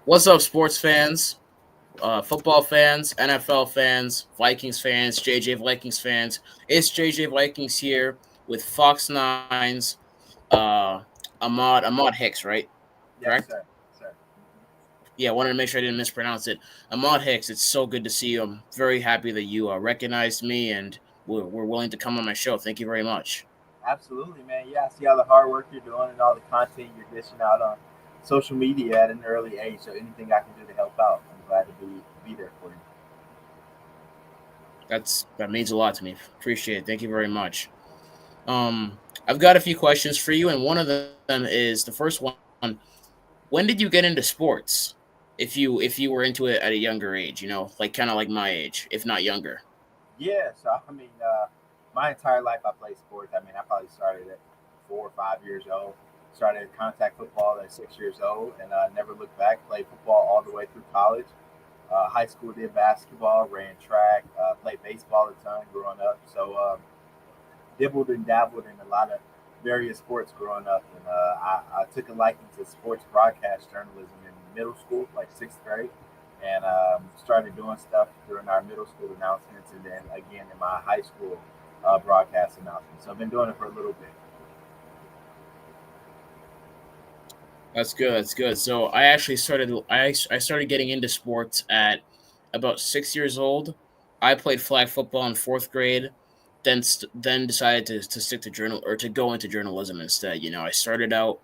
What's up, sports fans, football fans, NFL fans, Vikings fans, JJ Vikings fans? It's JJ Vikings here with Fox 9's Ahmad Hicks, right? Yes, Correct? sir. Sir. Yeah, I wanted to make sure I didn't mispronounce it. Ahmad Hicks, it's so good to see you. I'm very happy that you recognized me and were willing to come on my show. Thank you very much. Absolutely, man. Yeah, I see all the hard work you're doing and all the content you're dishing out on social media at an early age. So anything I can do to help out, I'm glad to be there for you. That means a lot to me. Appreciate it. Thank you very much. I've got a few questions for you, and one of them is the first one. When did you get into sports? If you were into it at a younger age, like kind of like my age, if not younger. Yeah, so my entire life I played sports. I mean, I probably started at 4 or 5 years old. Started contact football at 6 years old, and never looked back. Played football all the way through college. High school did basketball, ran track, played baseball a ton growing up. So dibbled and dabbled in a lot of various sports growing up, and I took a liking to sports broadcast journalism in middle school, like sixth grade, and started doing stuff during our middle school announcements, and then again in my high school broadcast announcements. So I've been doing it for a little bit. That's good. That's good. So I started getting into sports at about 6 years old. I played flag football in fourth grade. Then decided to stick to journal or to go into journalism instead. I started out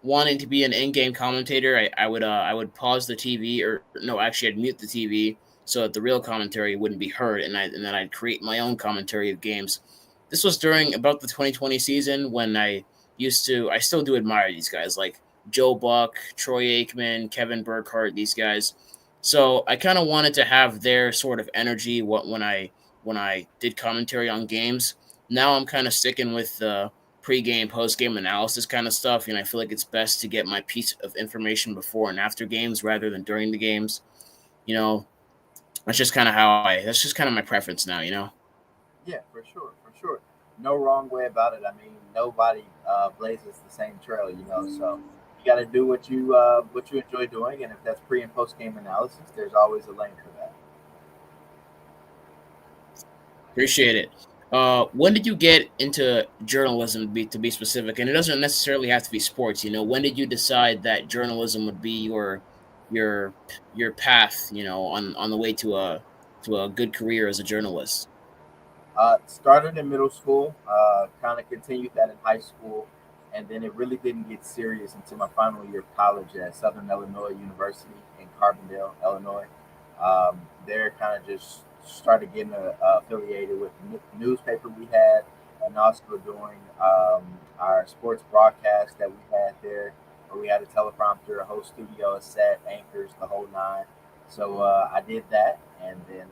wanting to be an in-game commentator. I would pause the TV, or no, actually I'd mute the TV so that the real commentary wouldn't be heard, and then I'd create my own commentary of games. This was during about the 2020 season when I still do admire these guys like Joe Buck, Troy Aikman, Kevin Burkhardt, these guys. So I kind of wanted to have their sort of energy when I did commentary on games. Now I'm kind of sticking with the pre-game, post-game analysis kind of stuff, and I feel like it's best to get my piece of information before and after games rather than during the games. You know, that's just kind of my preference now. Yeah, for sure, for sure. No wrong way about it. I mean, nobody blazes the same trail, So you got to do what you enjoy doing, and if that's pre and post game analysis, there's always a lane for that. Appreciate it. When did you get into journalism to be specific? And it doesn't necessarily have to be sports. When did you decide that journalism would be your your path? On the way to a good career as a journalist. Started in middle school, kind of continued that in high school, and then it really didn't get serious until my final year of college at Southern Illinois University in Carbondale, Illinois. There, kind of just started getting affiliated with the newspaper we had, and also doing our sports broadcast that we had there, where we had a teleprompter, a whole studio, a set, anchors, the whole nine. So I did that, and then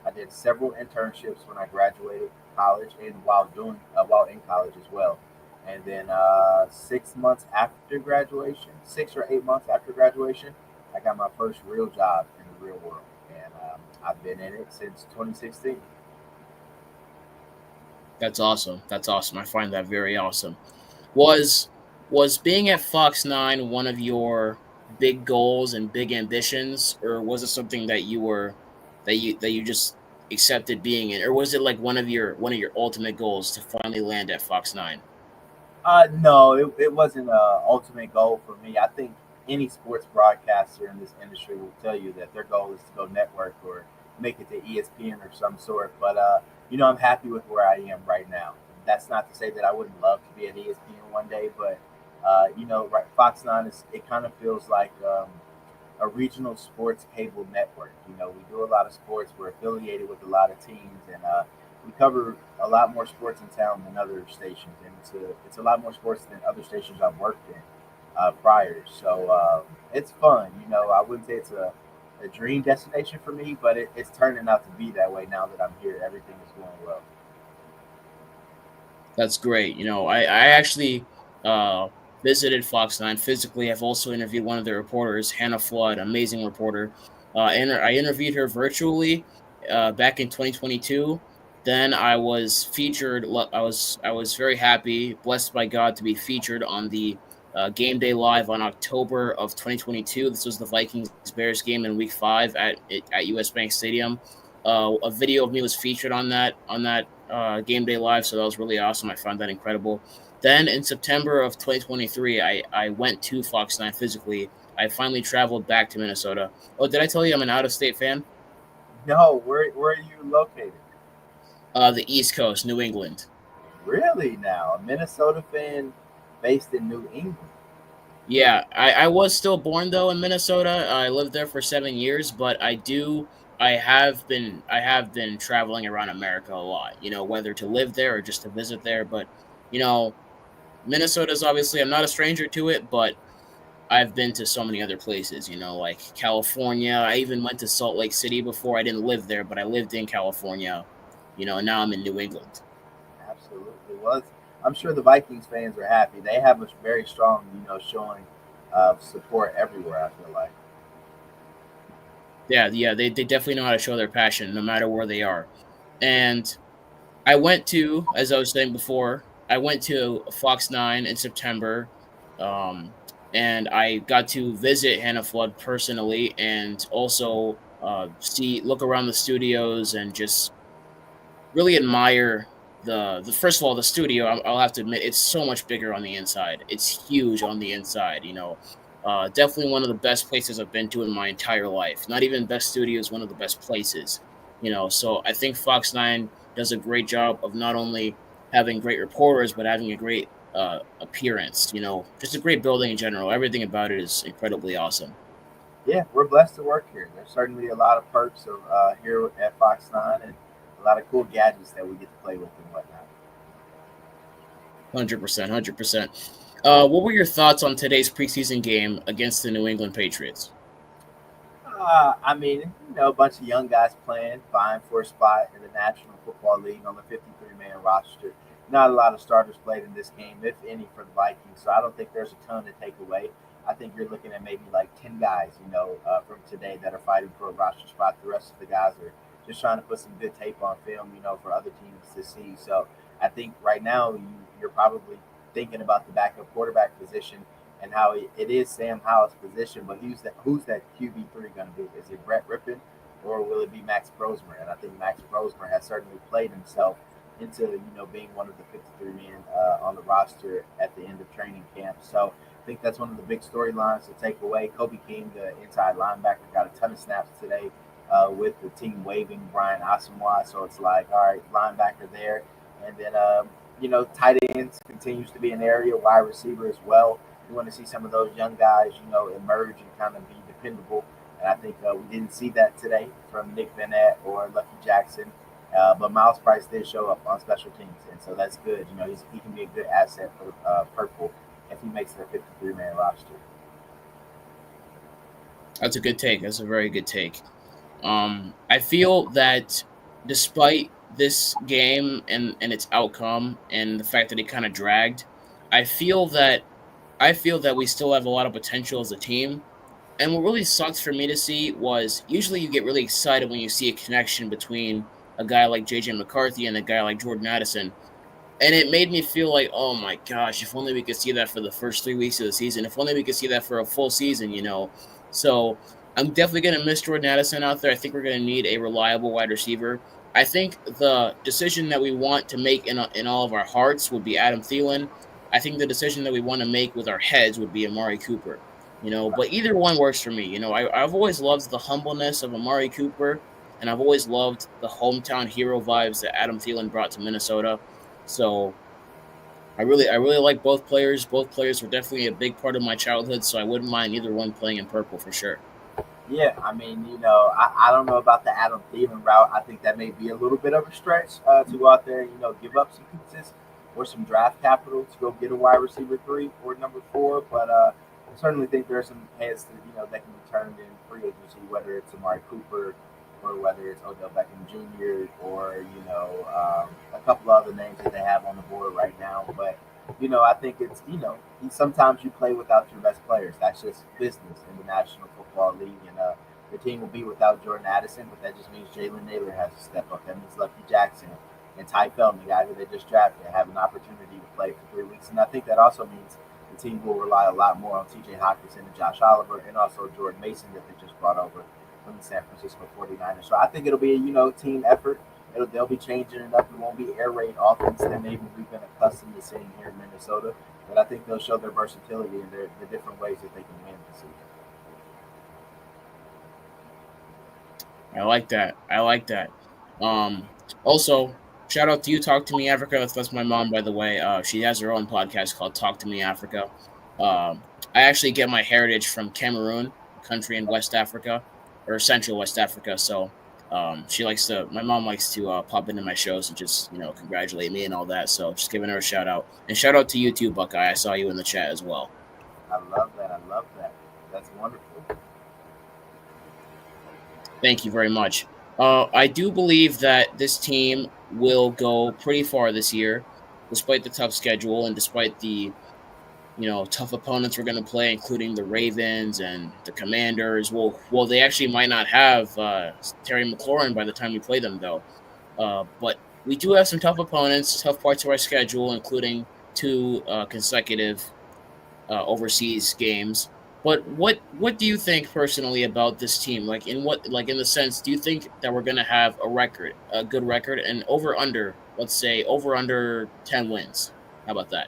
I did several internships when I graduated college, and while in college as well. And then 6 months after graduation, 6 or 8 months after graduation, I got my first real job in the real world, and I've been in it since 2016. That's awesome. That's awesome. I find that very awesome. Was was being at Fox 9 one of your big goals and big ambitions, or was it something that you just accepted being in, or was it like one of your ultimate goals to finally land at Fox 9? No, it wasn't a ultimate goal for me. I think any sports broadcaster in this industry will tell you that their goal is to go network or make it to ESPN or some sort. But I'm happy with where I am right now. That's not to say that I wouldn't love to be at ESPN one day, but right, Fox Nine is it kind of feels like a regional sports cable network. We do a lot of sports. We're affiliated with a lot of teams, and we cover a lot more sports in town than other stations. And it's a lot more sports than other stations I've worked in prior. So it's fun. I wouldn't say it's a dream destination for me, but it's turning out to be that way now that I'm here. Everything is going well. That's great. I actually visited Fox 9 physically. I've also interviewed one of the reporters, Hannah Flood, amazing reporter. And I interviewed her virtually back in 2022. Then I was featured. I was very happy, blessed by God, to be featured on the game day live on October of 2022. This was the Vikings Bears game in Week 5 at US Bank Stadium. A video of me was featured on that game day live, so that was really awesome. I found that incredible. Then in September of 2023, I went to Fox 9 physically. I finally traveled back to Minnesota. Oh, did I tell you I'm an out of state fan? No, where are you located? The East Coast, New England. Really now, a Minnesota fan based in New England. Yeah, I was still born though in Minnesota. I lived there for 7 years, but I have been traveling around America a lot. Whether to live there or just to visit there. But you know, Minnesota's obviously I'm not a stranger to it, but I've been to so many other places. Like California. I even went to Salt Lake City before. I didn't live there, but I lived in California. And now I'm in New England. Absolutely. Well, I'm sure the Vikings fans are happy. They have a very strong, showing of support everywhere. I feel like. Yeah, yeah, they definitely know how to show their passion no matter where they are. And I went to, as I was saying before, I went to Fox 9 in September, um, and I got to visit Hannah Flood personally, and also look around the studios and just really admire the first of all the studio. I'll have to admit it's so much bigger on the inside. It's huge on the inside. Definitely one of the best places I've been to in my entire life. Not even best studios, one of the best places. So I think Fox 9 does a great job of not only having great reporters but having a great appearance. Just a great building in general. Everything about it is incredibly awesome. Yeah, we're blessed to work here. There's certainly a lot of perks of here at Fox 9 and a lot of cool gadgets that we get to play with and whatnot. 100%, 100%. What were your thoughts on today's preseason game against the New England Patriots? I mean, a bunch of young guys playing, vying for a spot in the National Football League on the 53-man roster. Not a lot of starters played in this game, if any, for the Vikings. So I don't think there's a ton to take away. I think you're looking at maybe like 10 guys, from today that are fighting for a roster spot. The rest of the guys are just trying to put some good tape on film, for other teams to see. So I think right now you're probably thinking about the backup quarterback position and how it is Sam Howell's position, but who's that QB3 going to be? Is it Brett Rippon or will it be Max Brosmer? And I think Max Brosmer has certainly played himself into being one of the 53 men on the roster at the end of training camp. So I think that's one of the big storylines to take away. Kobe King, the inside linebacker, got a ton of snaps today with the team waiving Brian Asamoah. So it's like, all right, linebacker there, and then tight ends continues to be an area, wide receiver as well. You want to see some of those young guys, emerge and kind of be dependable. And I think we didn't see that today from Nick Vanette or Lucky Jackson. But Miles Price did show up on special teams, and so that's good. He can be a good asset for Purple if he makes their 53-man roster. That's a good take. That's a very good take. I feel that despite this game and its outcome and the fact that it kind of dragged, I feel that we still have a lot of potential as a team. And what really sucks for me to see was usually you get really excited when you see a connection between a guy like JJ McCarthy and a guy like Jordan Addison. And it made me feel like, oh my gosh, if only we could see that for the first 3 weeks of the season. If only we could see that for a full season. So I'm definitely going to miss Jordan Addison out there. I think we're going to need a reliable wide receiver. I think the decision that we want to make in all of our hearts would be Adam Thielen. I think the decision that we want to make with our heads would be Amari Cooper. But either one works for me. I've always loved the humbleness of Amari Cooper, and I've always loved the hometown hero vibes that Adam Thielen brought to Minnesota. So I really like both players. Both players were definitely a big part of my childhood, so I wouldn't mind either one playing in purple for sure. Yeah, I mean, I don't know about the Adam Thielen route. I think that may be a little bit of a stretch to go out there and, give up some pieces or some draft capital to go get a wide receiver 3 or number 4. But I certainly think there are some heads that, that can be turned in free agency, whether it's Amari Cooper or whether it's Odell Beckham Jr. or, a couple of other names that they have on the board right now. But I think it's, sometimes you play without your best players. That's just business in the National Football League. And the team will be without Jordan Addison, but that just means Jalen Naylor has to step up. That means Lucky Jackson and Ty Felton, the guy who they just drafted, have an opportunity to play for 3 weeks. And I think that also means the team will rely a lot more on TJ Hawkinson and Josh Oliver and also Jordan Mason that they just brought over from the San Francisco 49ers. So I think it'll be a team effort. They'll be changing it up. It won't be air raid offense that maybe we've been accustomed to seeing here in Minnesota. But I think they'll show their versatility and the different ways that they can win this season. I like that. I like that. Also, shout out to you, Talk to Me Africa. That's my mom, by the way. She has her own podcast called Talk to Me Africa. I actually get my heritage from Cameroon, a country in West Africa or Central West Africa. So, she likes to. My mom likes to pop into my shows and just congratulate me and all that. So, just giving her a shout out and shout out to you too, Buckeye. I saw you in the chat as well. I love that. I love that. That's wonderful. Thank you very much. I do believe that this team will go pretty far this year, despite the tough schedule and despite the tough opponents we're going to play, including the Ravens and the Commanders. Well, they actually might not have Terry McLaurin by the time we play them, though. But we do have some tough opponents, tough parts of our schedule, including two consecutive overseas games. But what do you think personally about this team? Like in the sense, do you think that we're gonna have a good record, and over under, let's say over under 10 wins? How about that?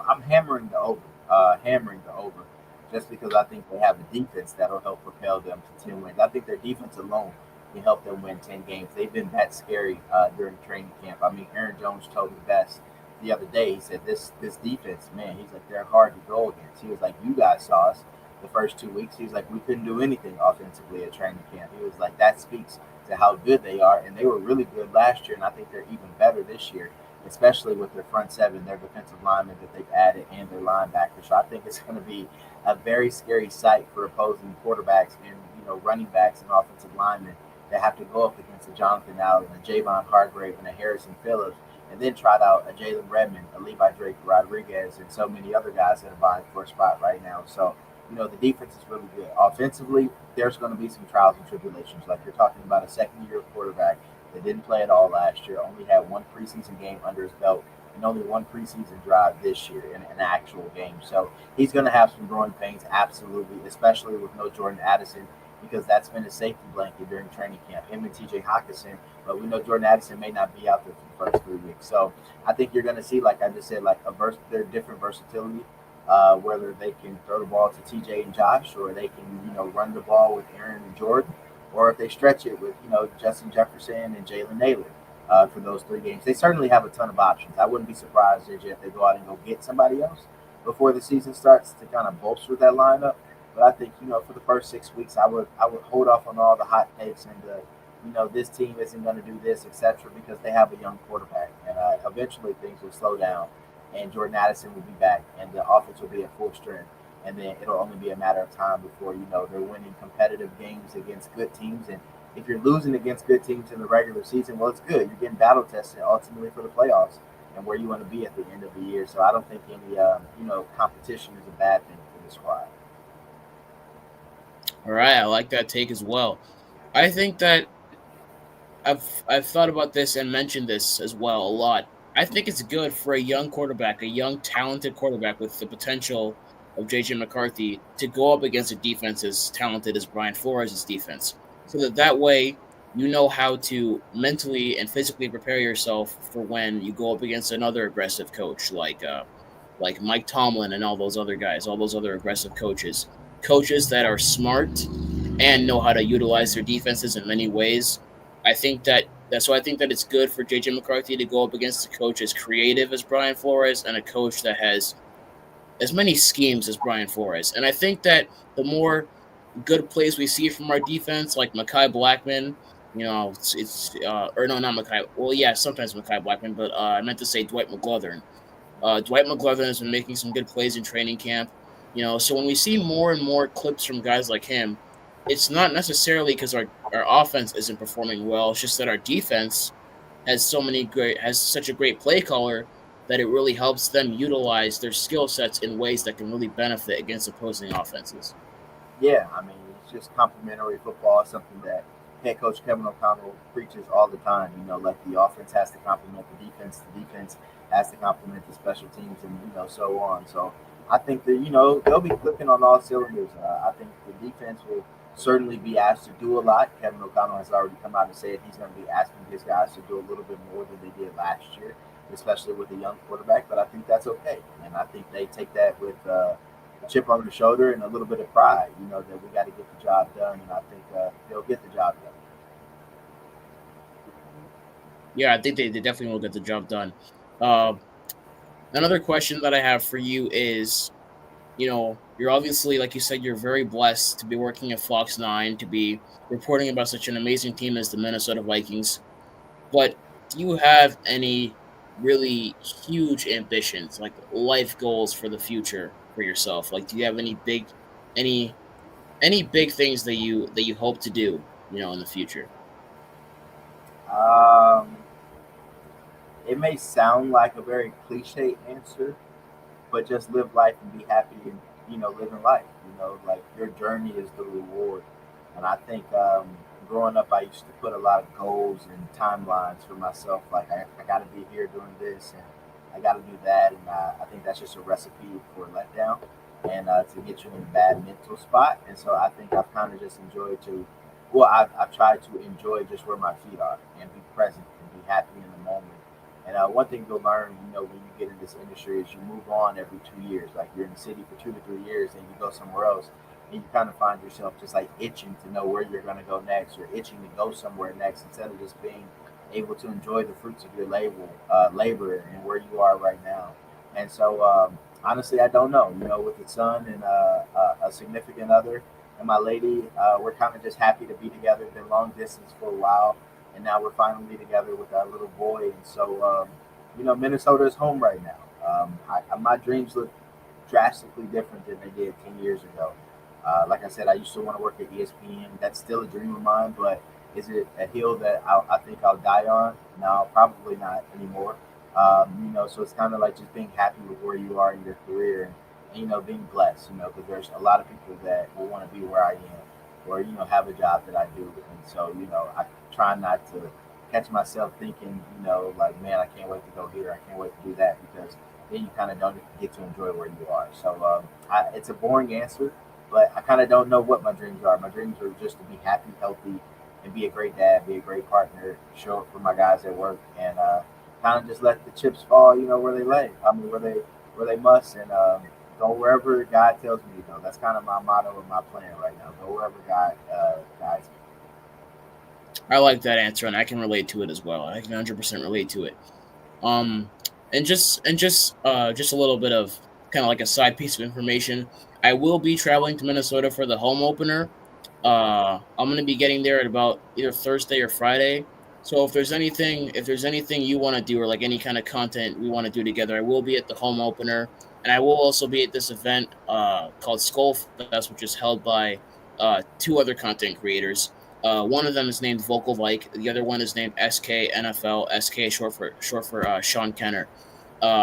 I'm hammering the over, just because I think they have a defense that'll help propel them to 10 wins. I think their defense alone can help them win 10 games. They've been that scary during training camp. I mean, Aaron Jones told me best the other day. He said this defense, man, he's like they're hard to go against. He was like, you guys saw us the first 2 weeks. He was like, we couldn't do anything offensively at training camp. He was like, that speaks to how good they are, and they were really good last year, and I think they're even better this year, especially with their front seven, their defensive linemen that they've added, and their linebackers. So I think it's going to be a very scary sight for opposing quarterbacks and running backs and offensive linemen that have to go up against a Jonathan Allen, a Javon Hargrave, and a Harrison Phillips, and then trot out a Jalen Redmond, a Levi Drake Rodriguez, and so many other guys that are vying for a spot right now. So the defense is really good. Offensively, there's going to be some trials and tribulations. Like you're talking about a second-year quarterback that didn't play at all last year, only had one preseason game under his belt, and only one preseason drive this year in an actual game. So he's going to have some growing pains, absolutely, especially with no Jordan Addison, because that's been a safety blanket during training camp. Him and TJ Hawkinson, but we know Jordan Addison may not be out there for the first 3 weeks. So I think you're going to see, like I just said, like their different versatility. Whether they can throw the ball to TJ and Josh, or they can run the ball with Aaron and Jordan, or if they stretch it with Justin Jefferson and Jalen Naylor for those 3 games. They certainly have a ton of options. I wouldn't be surprised if they go out and go get somebody else before the season starts to kind of bolster that lineup. But I think for the first 6 weeks, I would hold off on all the hot takes and this team isn't going to do this, etc., because they have a young quarterback, and eventually things will slow down, and Jordan Addison will be back, and the offense will be at full strength. And then it'll only be a matter of time before they're winning competitive games against good teams. And if you're losing against good teams in the regular season, well, it's good. You're getting battle tested ultimately for the playoffs and where you want to be at the end of the year. So I don't think any competition is a bad thing for the squad. All right, I like that take as well. I think that I've thought about this and mentioned this as well a lot. I think it's good for a young quarterback, a young talented quarterback with the potential of JJ McCarthy to go up against a defense as talented as Brian Flores' defense, so that way you know how to mentally and physically prepare yourself for when you go up against another aggressive coach like Mike Tomlin and all those other guys, all those other aggressive coaches that are smart and know how to utilize their defenses in many ways. I think that it's good for JJ McCarthy to go up against a coach as creative as Brian Flores and a coach that has as many schemes as Brian Flores. And I think that the more good plays we see from our defense, like Mekhi Blackman, or no, not Mekhi. Well, yeah, sometimes Mekhi Blackman, but I meant to say Dwight McGlothern. Dwight McGlothern has been making some good plays in training camp. So when we see more and more clips from guys like him, it's not necessarily because our offense isn't performing well. It's just that our defense has such a great play caller that it really helps them utilize their skill sets in ways that can really benefit against opposing offenses. Yeah, I mean, it's just complementary football, something that head coach Kevin O'Connell preaches all the time. Like the offense has to complement the defense has to complement the special teams, and so on. So I think that they'll be clicking on all cylinders. I think the defense will certainly be asked to do a lot. Kevin O'Connell has already come out and said he's going to be asking his guys to do a little bit more than they did last year, especially with a young quarterback. But I think that's okay, and I think they take that with a chip on their shoulder and a little bit of pride. That we got to get the job done, and I think they'll get the job done. Yeah, I think they definitely will get the job done. Uh, Another question that I have for you is, you're obviously, like you said, you're very blessed to be working at Fox 9, to be reporting about such an amazing team as the Minnesota Vikings. But do you have any really huge ambitions, like life goals for the future for yourself? Like, do you have any any big things that you hope to do, in the future? Um, it may sound like a very cliche answer, but just live life and be happy and living life. Like your journey is the reward. And I think growing up, I used to put a lot of goals and timelines for myself. Like I got to be here doing this and I got to do that, and I think that's just a recipe for letdown and to get you in a bad mental spot. And so I think I've kind of just enjoyed to, well, I've tried to enjoy just where my feet are and be present and be happy in the moment. And one thing you'll learn, when you get in this industry is you move on every 2 years. Like you're in the city for 2 to 3 years, and you go somewhere else, and you kind of find yourself just like itching to know where you're going to go next, or itching to go somewhere next, instead of just being able to enjoy the fruits of your labor and where you are right now. And so, honestly, I don't know. With a son and a significant other and my lady, we're kind of just happy to be together. Been long distance for a while, and now we're finally together with our little boy. And so, Minnesota is home right now. My dreams look drastically different than they did 10 years ago. Like I said, I used to want to work at ESPN. That's still a dream of mine, but is it a hill that I think I'll die on? No, probably not anymore. So it's kind of like just being happy with where you are in your career and being blessed, because there's a lot of people that will want to be where I am or, have a job that I do. And so, I try not to catch myself thinking, like, man, I can't wait to go here. I can't wait to do that, because then you kind of don't get to enjoy where you are. So it's a boring answer, but I kind of don't know what my dreams are. My dreams are just to be happy, healthy, and be a great dad, be a great partner, show up for my guys at work, and kind of just let the chips fall, where they lay. I mean, where they must, and go wherever God tells me to go. That's kind of my motto and my plan right now. Go wherever God guides me. I like that answer, and I can relate to it as well. I can 100% relate to it. Um, and just a little bit of kind of like a side piece of information. I will be traveling to Minnesota for the home opener. I'm gonna be getting there at about either Thursday or Friday. So if there's anything you want to do, or like any kind of content we want to do together, I will be at the home opener, and I will also be at this event called Skull Fest, which is held by two other content creators. One of them is named Vocal Like. The other one is named SK NFL. SK short for Sean Kenner.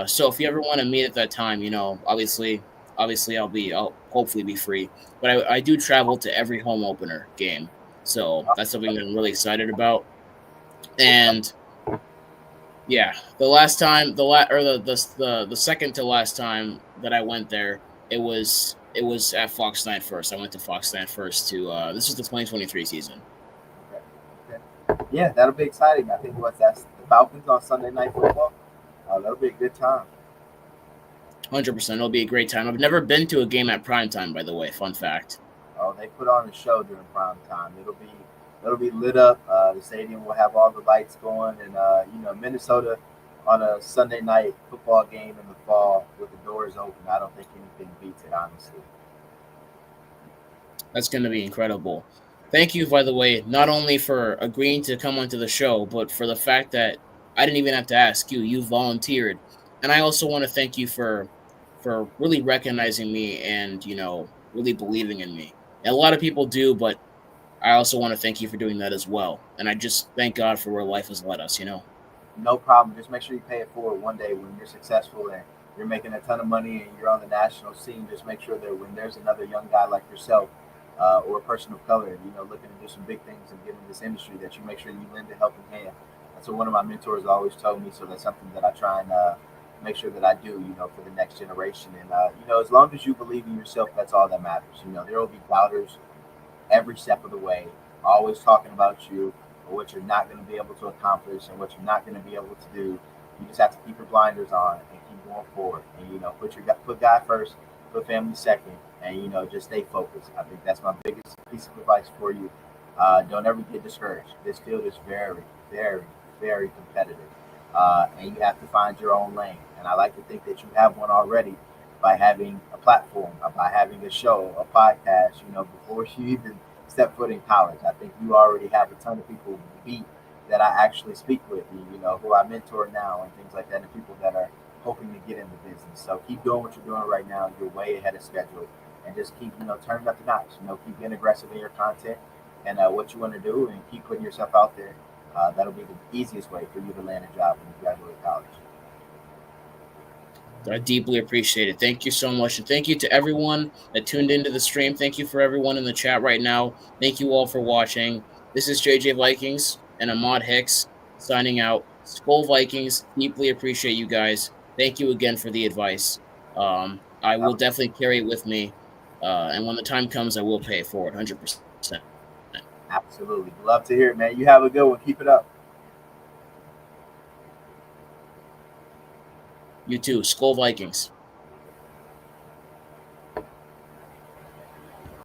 So if you ever want to meet at that time, obviously I'll hopefully be free. But I do travel to every home opener game, so that's something that I'm really excited about. And yeah, the last time, or the second to last time that I went there, it was at Fox 9 first. I went to Fox 9 first to this is the 2023 season. Okay. Okay. Yeah, that'll be exciting. I think what's that? The Falcons on Sunday Night Football. That'll be a good time. 100%, it'll be a great time. I've never been to a game at prime time, by the way. Fun fact. Oh, they put on a show during prime time. It'll be lit up. The stadium will have all the lights going, and Minnesota on a Sunday night football game in the fall with the doors open. I don't think anything beats it, honestly. That's going to be incredible. Thank you, by the way, not only for agreeing to come onto the show, but for the fact that I didn't even have to ask you. You volunteered, and I also want to thank you for really recognizing me and really believing in me. And a lot of people do, but I also want to thank you for doing that as well. And I just thank God for where life has led us. No problem. Just make sure you pay it forward one day when you're successful and you're making a ton of money and you're on the national scene. Just make sure that when there's another young guy like yourself or a person of color, looking to do some big things and get in this industry, that you make sure you lend a helping hand. That's what one of my mentors always told me. So that's something that I try and make sure that I do, for the next generation. And as long as you believe in yourself, that's all that matters. There will be doubters every step of the way, always talking about you or what you're not going to be able to accomplish and what you're not going to be able to do. You just have to keep your blinders on and keep going forward. And put God first, put family second, and just stay focused. I think that's my biggest piece of advice for you. Don't ever get discouraged. This field is very, very, very competitive, and you have to find your own lane. And I like to think that you have one already by having a platform, by having a show, a podcast, before you even step foot in college. I think you already have a ton of people beat that I actually speak with, who I mentor now and things like that, and people that are hoping to get into business. So keep doing what you're doing right now. You're way ahead of schedule. And just keep, turning up the notch. Keep being aggressive in your content and what you want to do, and keep putting yourself out there. That'll be the easiest way for you to land a job when you graduate college. I deeply appreciate it. Thank you so much. And thank you to everyone that tuned into the stream. Thank you for everyone in the chat right now. Thank you all for watching. This is JJ Vikings and Ahmad Hicks signing out. Skull Vikings, deeply appreciate you guys. Thank you again for the advice. I will definitely carry it with me. And when the time comes, I will pay it forward 100%. Absolutely. Love to hear it, man. You have a good one. Keep it up. You too. Skull Vikings.